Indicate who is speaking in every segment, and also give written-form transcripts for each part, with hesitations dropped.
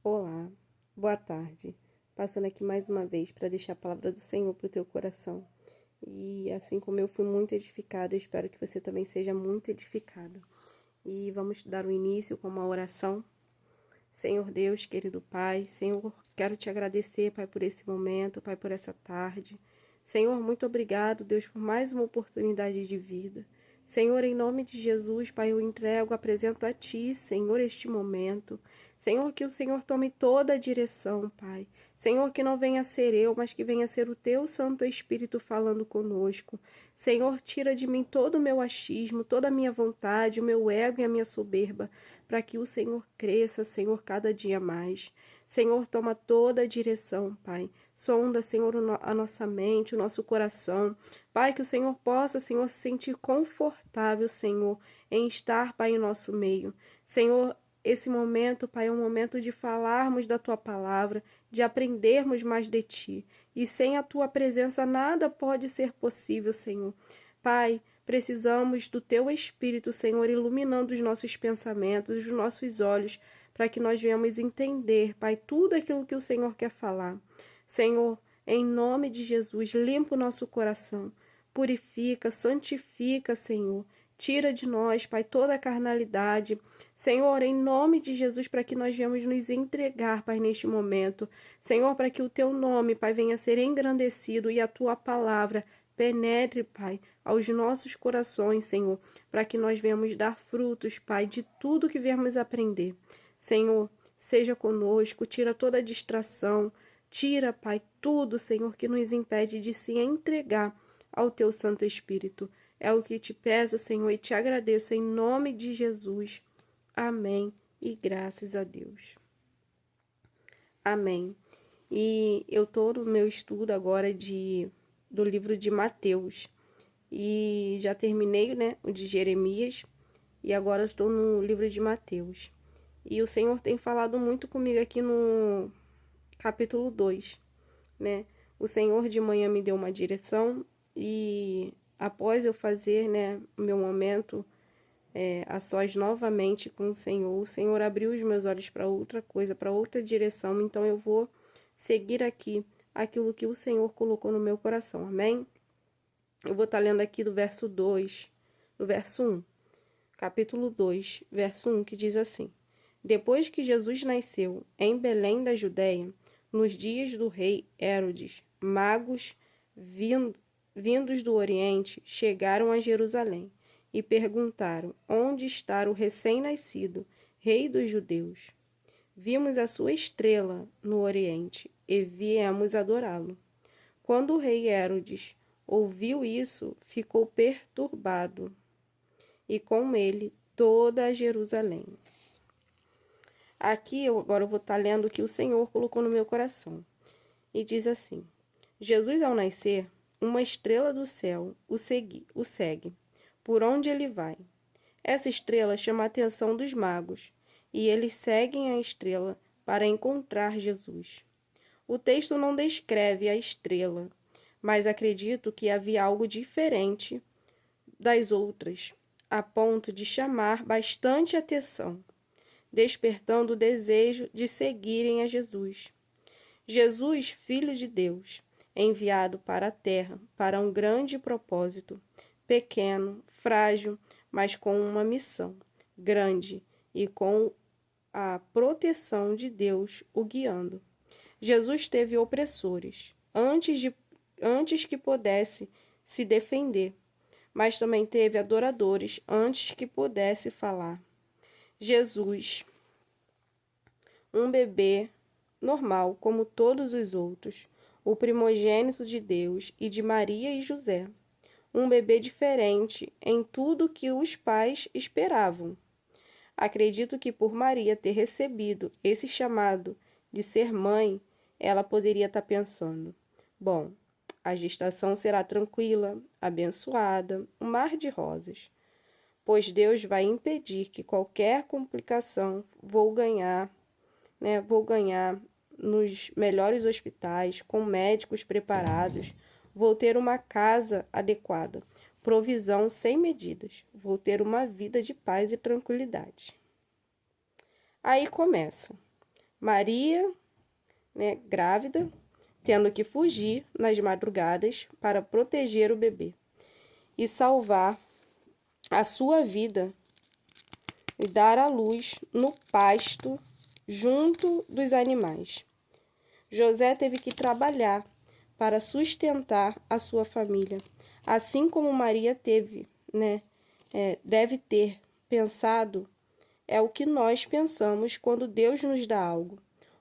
Speaker 1: Olá, boa tarde. Passando aqui mais uma vez para deixar a palavra do Senhor para o teu coração. E assim como eu fui muito edificada, eu espero que você também seja muito edificado. E vamos dar o início com uma oração. Senhor Deus, querido Pai, Senhor, quero te agradecer, Pai, por esse momento, Pai, por essa tarde. Senhor, muito obrigado, Deus, por mais uma oportunidade de vida. Senhor, em nome de Jesus, Pai, eu entrego, apresento a Ti, Senhor, este momento. Senhor, que o Senhor tome toda a direção, Pai. Senhor, que não venha ser eu, mas que venha ser o Teu Santo Espírito falando conosco. Senhor, tira de mim todo o meu achismo, toda a minha vontade, o meu ego e a minha soberba, para que o Senhor cresça, Senhor, cada dia mais. Senhor, toma toda a direção, Pai. Sonda, Senhor, a nossa mente, o nosso coração. Pai, que o Senhor possa, Senhor, se sentir confortável, Senhor, em estar, Pai, em nosso meio. Senhor, esse momento, Pai, é um momento de falarmos da Tua palavra, de aprendermos mais de Ti. E sem a Tua presença nada pode ser possível, Senhor. Pai, precisamos do Teu Espírito, Senhor, iluminando os nossos pensamentos, os nossos olhos, para que nós venhamos entender, Pai, tudo aquilo que o Senhor quer falar. Senhor, em nome de Jesus, limpa o nosso coração, purifica, santifica, Senhor. Tira de nós, Pai, toda a carnalidade. Senhor, em nome de Jesus, para que nós venhamos nos entregar, Pai, neste momento. Senhor, para que o Teu nome, Pai, venha a ser engrandecido e a Tua palavra penetre, Pai, aos nossos corações, Senhor, para que nós venhamos dar frutos, Pai, de tudo que viemos aprender. Senhor, seja conosco, tira toda a distração, tira, Pai, tudo, Senhor, que nos impede de se entregar ao Teu Santo Espírito. É o que te peço, Senhor, e te agradeço em nome de Jesus. Amém. E graças a Deus. Amém. E eu estou no meu estudo agora do livro de Mateus. E já terminei, né, o de Jeremias. E agora estou no livro de Mateus. E o Senhor tem falado muito comigo aqui no capítulo 2, né? O Senhor de manhã me deu uma direção e após eu fazer, né, o meu momento a sós novamente com o Senhor abriu os meus olhos para outra coisa, para outra direção, então eu vou seguir aqui aquilo que o Senhor colocou no meu coração, amém? Eu vou estar lendo aqui do verso 2, do verso 1, capítulo 2, verso 1, que diz assim: Depois que Jesus nasceu em Belém da Judéia, nos dias do rei Herodes, magos vindos do Oriente chegaram a Jerusalém e perguntaram: Onde está o recém-nascido, rei dos judeus? Vimos a sua estrela no Oriente e viemos adorá-lo. Quando o rei Herodes ouviu isso, ficou perturbado, e com ele toda a Jerusalém. Aqui agora eu vou estar lendo o que o Senhor colocou no meu coração. E diz assim: Jesus, ao nascer, uma estrela do céu o segue, por onde ele vai. Essa estrela chama a atenção dos magos, e eles seguem a estrela para encontrar Jesus. O texto não descreve a estrela, mas acredito que havia algo diferente das outras, a ponto de chamar bastante atenção, despertando o desejo de seguirem a Jesus. Jesus, Filho de Deus, enviado para a terra para um grande propósito, pequeno, frágil, mas com uma missão grande e com a proteção de Deus o guiando. Jesus teve opressores antes que pudesse se defender, mas também teve adoradores antes que pudesse falar. Jesus, um bebê normal como todos os outros, o primogênito de Deus e de Maria e José. Um bebê diferente em tudo que os pais esperavam. Acredito que por Maria ter recebido esse chamado de ser mãe, ela poderia estar pensando: bom, a gestação será tranquila, abençoada, um mar de rosas, pois Deus vai impedir que qualquer complicação vou ganhar nos melhores hospitais, com médicos preparados, vou ter uma casa adequada, provisão sem medidas, vou ter uma vida de paz e tranquilidade. Aí começa. Maria, né, grávida, tendo que fugir nas madrugadas para proteger o bebê e salvar a sua vida e dar à luz no pasto junto dos animais. José teve que trabalhar para sustentar a sua família, assim como Maria teve, né? Deve ter pensado, é o que nós pensamos quando Deus nos dá algo,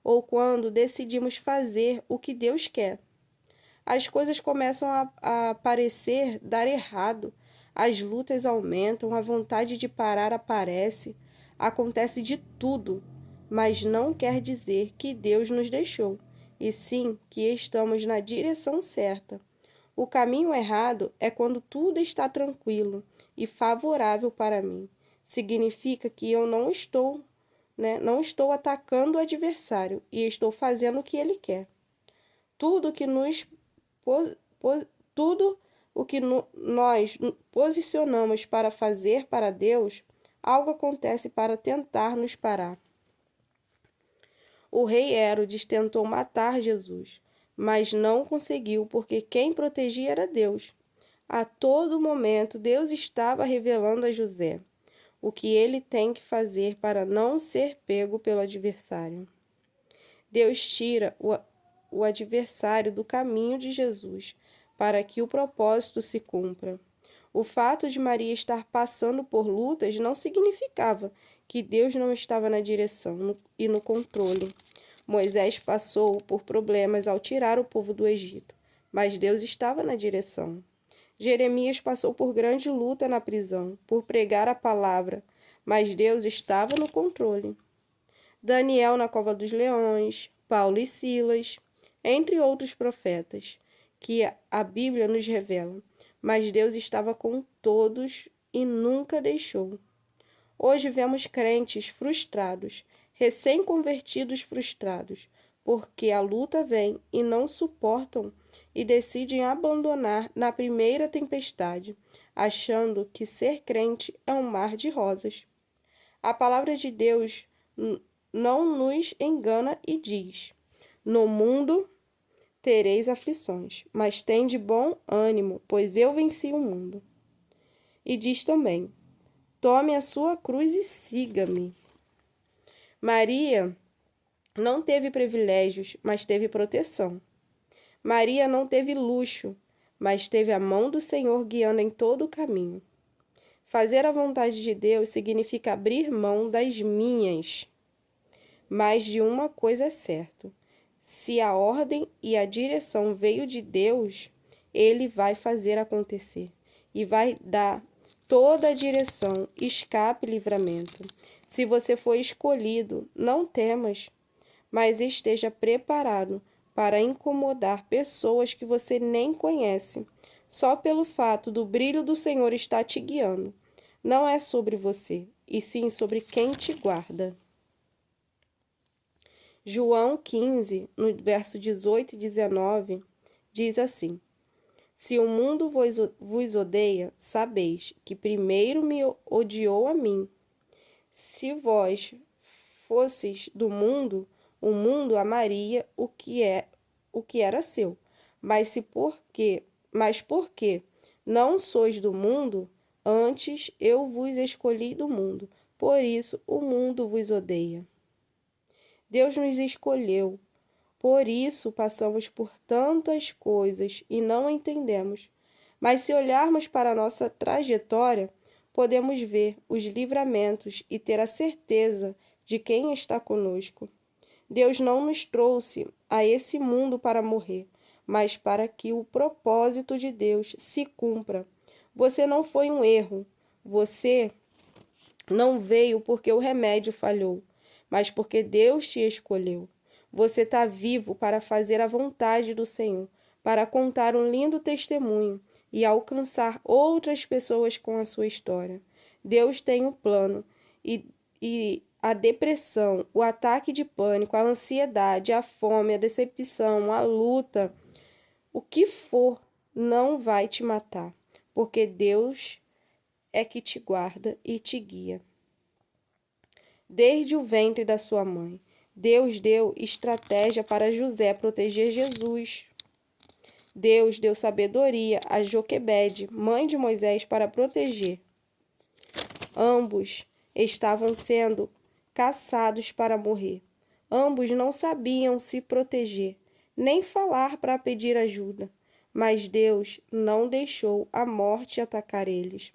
Speaker 1: ou quando decidimos fazer o que Deus quer. As coisas começam a parecer dar errado, as lutas aumentam, a vontade de parar aparece, acontece de tudo, mas não quer dizer que Deus nos deixou, e sim que estamos na direção certa. O caminho errado é quando tudo está tranquilo e favorável para mim. Significa que eu não estou, não estou atacando o adversário e estou fazendo o que ele quer. Tudo que nos tudo o que nós posicionamos para fazer para Deus, algo acontece para tentar nos parar. O rei Herodes tentou matar Jesus, mas não conseguiu, porque quem protegia era Deus. A todo momento, Deus estava revelando a José o que ele tem que fazer para não ser pego pelo adversário. Deus tira o adversário do caminho de Jesus, para que o propósito se cumpra. O fato de Maria estar passando por lutas não significava que Deus não estava na direção e no controle. Moisés passou por problemas ao tirar o povo do Egito, mas Deus estava na direção. Jeremias passou por grande luta na prisão, por pregar a palavra, mas Deus estava no controle. Daniel na cova dos leões, Paulo e Silas, entre outros profetas, que a Bíblia nos revela, mas Deus estava com todos e nunca deixou. Hoje vemos crentes frustrados, recém-convertidos frustrados, porque a luta vem e não suportam e decidem abandonar na primeira tempestade, achando que ser crente é um mar de rosas. A palavra de Deus não nos engana e diz: no mundo tereis aflições, mas tende bom ânimo, pois eu venci o mundo. E diz também: tome a sua cruz e siga-me. Maria não teve privilégios, mas teve proteção. Maria não teve luxo, mas teve a mão do Senhor guiando em todo o caminho. Fazer a vontade de Deus significa abrir mão das minhas. Mas de uma coisa é certo: se a ordem e a direção veio de Deus, Ele vai fazer acontecer e vai dar toda a direção, escape e livramento. Se você foi escolhido, não temas, mas esteja preparado para incomodar pessoas que você nem conhece, só pelo fato do brilho do Senhor estar te guiando. Não é sobre você, e sim sobre quem te guarda. João 15, no verso 18 e 19, diz assim: se o mundo vos odeia, sabeis que primeiro me odiou a mim. Se vós fosseis do mundo, o mundo amaria o que era seu. Mas porque não sois do mundo, antes eu vos escolhi do mundo. Por isso o mundo vos odeia. Deus nos escolheu. Por isso passamos por tantas coisas e não entendemos. Mas se olharmos para a nossa trajetória, podemos ver os livramentos e ter a certeza de quem está conosco. Deus não nos trouxe a esse mundo para morrer, mas para que o propósito de Deus se cumpra. Você não foi um erro. Você não veio porque o remédio falhou, mas porque Deus te escolheu. Você está vivo para fazer a vontade do Senhor, para contar um lindo testemunho e alcançar outras pessoas com a sua história. Deus tem um plano e a depressão, o ataque de pânico, a ansiedade, a fome, a decepção, a luta, o que for, não vai te matar, porque Deus é que te guarda e te guia. Desde o ventre da sua mãe, Deus deu estratégia para José proteger Jesus. Deus deu sabedoria a Joquebede, mãe de Moisés, para proteger. Ambos estavam sendo caçados para morrer. Ambos não sabiam se proteger, nem falar para pedir ajuda. Mas Deus não deixou a morte atacar eles.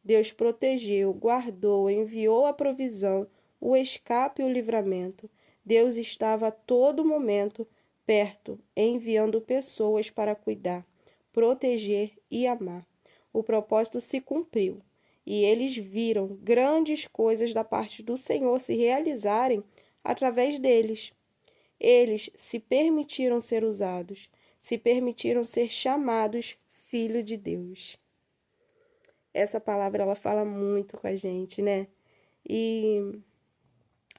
Speaker 1: Deus protegeu, guardou, enviou a provisão, o escape e o livramento. Deus estava a todo momento perto, enviando pessoas para cuidar, proteger e amar. O propósito se cumpriu, e eles viram grandes coisas da parte do Senhor se realizarem através deles. Eles se permitiram ser usados, se permitiram ser chamados filho de Deus. Essa palavra, ela fala muito com a gente, né? E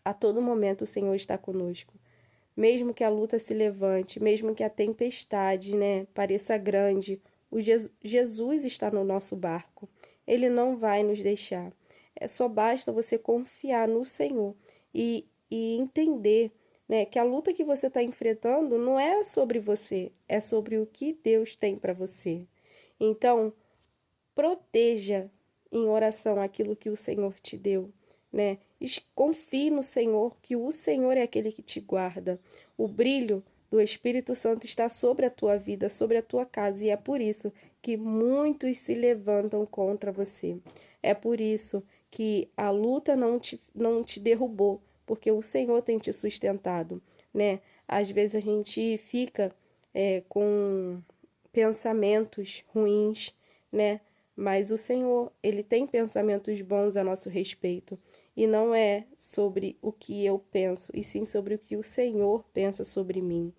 Speaker 1: a todo momento o Senhor está conosco. Mesmo que a luta se levante, mesmo que a tempestade, né, pareça grande, Jesus está no nosso barco. Ele não vai nos deixar. Só basta você confiar no Senhor e entender, né, que a luta que você está enfrentando não é sobre você, é sobre o que Deus tem para você. Então, proteja em oração aquilo que o Senhor te deu, né? Confie no Senhor, que o Senhor é aquele que te guarda. O brilho do Espírito Santo está sobre a tua vida, sobre a tua casa, e é por isso que muitos se levantam contra você. É por isso que a luta não te derrubou, porque o Senhor tem te sustentado, né? Às vezes a gente fica com pensamentos ruins, né? Mas o Senhor, Ele tem pensamentos bons a nosso respeito. E não é sobre o que eu penso, e sim sobre o que o Senhor pensa sobre mim.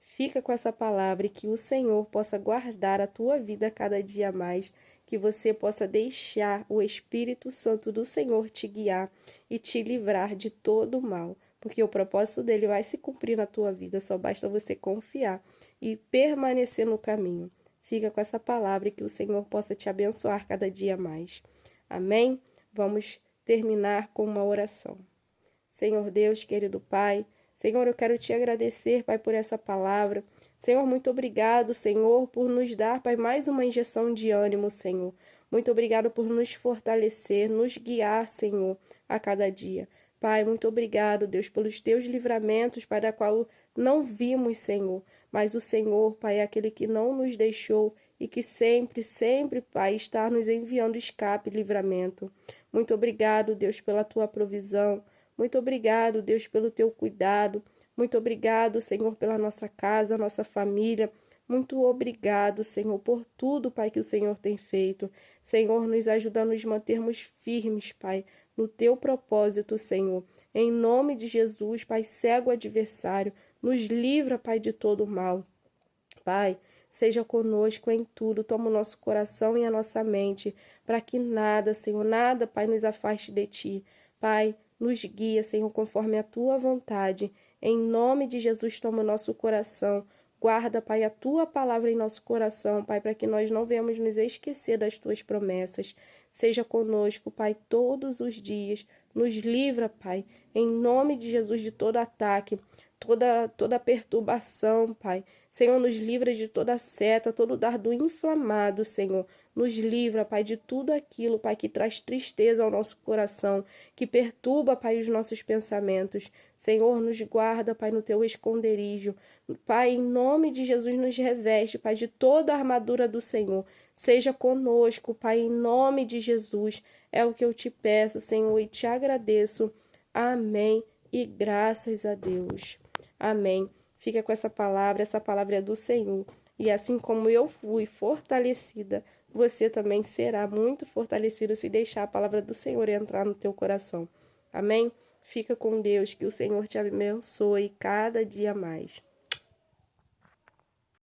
Speaker 1: Fica com essa palavra e que o Senhor possa guardar a tua vida cada dia mais, que você possa deixar o Espírito Santo do Senhor te guiar e te livrar de todo o mal, porque o propósito dele vai se cumprir na tua vida, só basta você confiar e permanecer no caminho. Fica com essa palavra e que o Senhor possa te abençoar cada dia mais. Amém? Vamos terminar com uma oração. Senhor Deus, querido Pai, Senhor, eu quero te agradecer, Pai, por essa palavra. Senhor, muito obrigado, Senhor, por nos dar, Pai, mais uma injeção de ânimo, Senhor. Muito obrigado por nos fortalecer, nos guiar, Senhor, a cada dia. Pai, muito obrigado, Deus, pelos teus livramentos, Pai, da qual não vimos, Senhor. Mas o Senhor, Pai, é aquele que não nos deixou e que sempre, sempre, Pai, está nos enviando escape e livramento. Muito obrigado, Deus, pela tua provisão. Muito obrigado, Deus, pelo teu cuidado. Muito obrigado, Senhor, pela nossa casa, nossa família. Muito obrigado, Senhor, por tudo, Pai, que o Senhor tem feito. Senhor, nos ajuda a nos mantermos firmes, Pai, no teu propósito, Senhor. Em nome de Jesus, Pai, cega o adversário. Nos livra, Pai, de todo mal. Pai, seja conosco em tudo. Toma o nosso coração e a nossa mente, para que nada, Senhor, nada, Pai, nos afaste de ti. Pai, nos guia, Senhor, conforme a tua vontade. Em nome de Jesus, toma o nosso coração. Guarda, Pai, a tua palavra em nosso coração, Pai, para que nós não venhamos nos esquecer das tuas promessas. Seja conosco, Pai, todos os dias. Nos livra, Pai, em nome de Jesus, de todo ataque, toda perturbação, Pai. Senhor, nos livra de toda seta, todo dardo inflamado, Senhor. Nos livra, Pai, de tudo aquilo, Pai, que traz tristeza ao nosso coração, que perturba, Pai, os nossos pensamentos. Senhor, nos guarda, Pai, no teu esconderijo. Pai, em nome de Jesus, nos reveste, Pai, de toda a armadura do Senhor. Seja conosco, Pai, em nome de Jesus. É o que eu te peço, Senhor, e te agradeço. Amém. E graças a Deus. Amém. Fica com essa palavra é do Senhor. E assim como eu fui fortalecida, você também será muito fortalecido se deixar a palavra do Senhor entrar no teu coração. Amém? Fica com Deus, que o Senhor te abençoe cada dia mais.